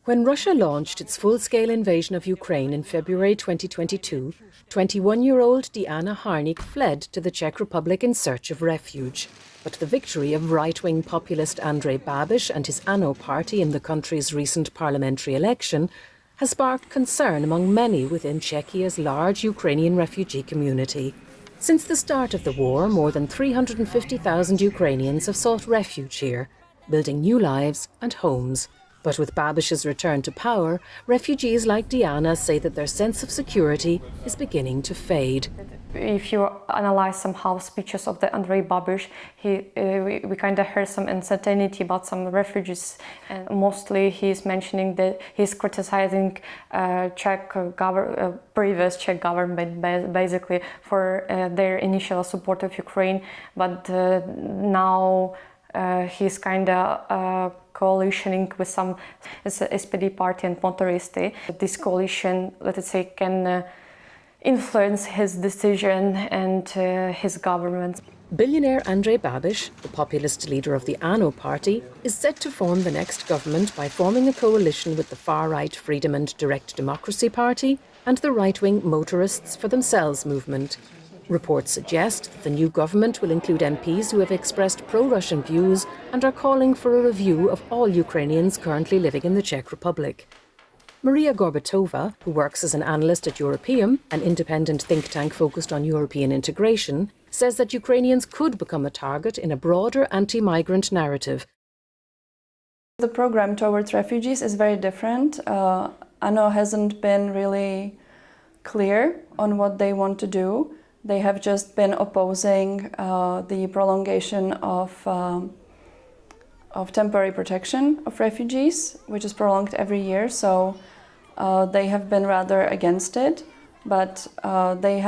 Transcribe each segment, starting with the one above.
When Russia launched its full-scale invasion of Ukraine in February 2022, 21-year-old Diana Harnik fled to the Czech Republic in search of refuge. But the victory of right-wing populist Andrej Babis and his ANO party in the country's recent parliamentary election has sparked concern among many within Czechia's large Ukrainian refugee community. Since the start of the war, more than 350,000 Ukrainians have sought refuge here, building new lives and homes. But with Babis's return to power, refugees like Diana say that their sense of security is beginning to fade. If you analyze somehow speeches of the Andrej Babis, we kind of heard some uncertainty about some refugees, and mostly he's mentioning that he's criticizing previous Czech government basically for their initial support of Ukraine, but now he's kind of coalitioning with some SPD party and Motoristy. This coalition, let us say, can influence his decision and his government. Billionaire Andrej Babis, the populist leader of the ANO party, is set to form the next government by forming a coalition with the far-right Freedom and Direct Democracy Party and the right-wing Motorists for Themselves movement. Reports suggest that the new government will include MPs who have expressed pro-Russian views and are calling for a review of all Ukrainians currently living in the Czech Republic. Maria Gorbatova, who works as an analyst at Europeum, an independent think tank focused on European integration, says that Ukrainians could become a target in a broader anti-migrant narrative. The program towards refugees is very different. ANO hasn't been really clear on what they want to do. They have just been opposing the prolongation of temporary protection of refugees, which is prolonged every year. So they have been rather against it, but they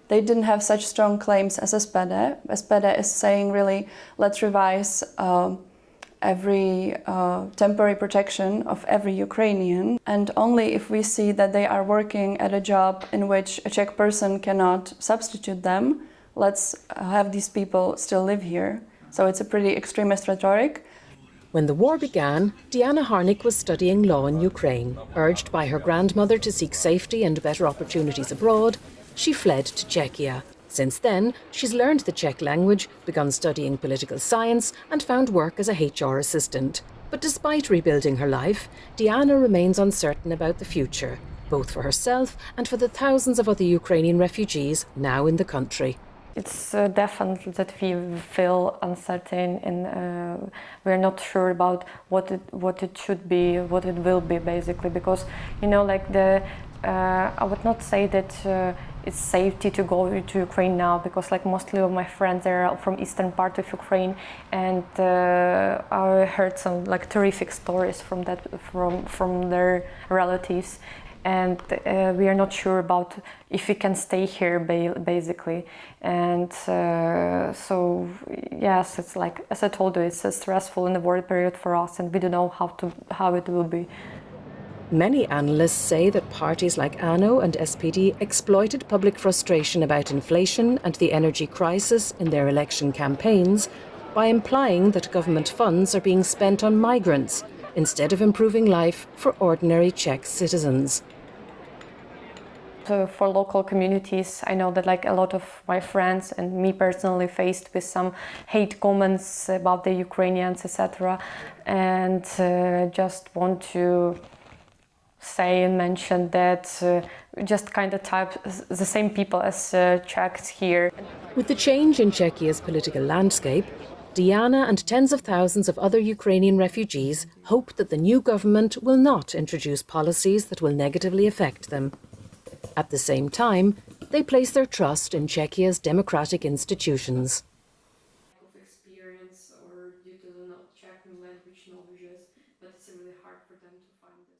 didn't have such strong claims as SPD. SPD is saying really, let's revise every temporary protection of every Ukrainian, and only if we see that they are working at a job in which a Czech person cannot substitute them, let's have these people still live here. So it's a pretty extremist rhetoric. When the war began, Diana Harnik was studying law in Ukraine. Urged by her grandmother to seek safety and better opportunities abroad, she fled to Czechia. Since then, she's learned the Czech language, begun studying political science, and found work as a HR assistant. But despite rebuilding her life, Diana remains uncertain about the future, both for herself and for the thousands of other Ukrainian refugees now in the country. It's definitely that we feel uncertain, and we're not sure about what it should be, what it will be, basically, because I would not say that it's safety to go to Ukraine now, because mostly of my friends are from eastern part of Ukraine, and I heard some terrific stories from their relatives. And we are not sure about if we can stay here, basically. And so, yes, it's as I told you, it's stressful in the war period for us, and we don't know how it will be. Many analysts say that parties like ANO and SPD exploited public frustration about inflation and the energy crisis in their election campaigns by implying that government funds are being spent on migrants instead of improving life for ordinary Czech citizens. For local communities, I know that a lot of my friends and me personally faced with some hate comments about the Ukrainians, etc. And just want to say and mention that just kind of type the same people as Czechs here. With the change in Czechia's political landscape, Diana and tens of thousands of other Ukrainian refugees hope that the new government will not introduce policies that will negatively affect them. At the same time, they place their trust in Czechia's democratic institutions. Experience or due to the Czech language knowledges, but it's really hard for them to find this.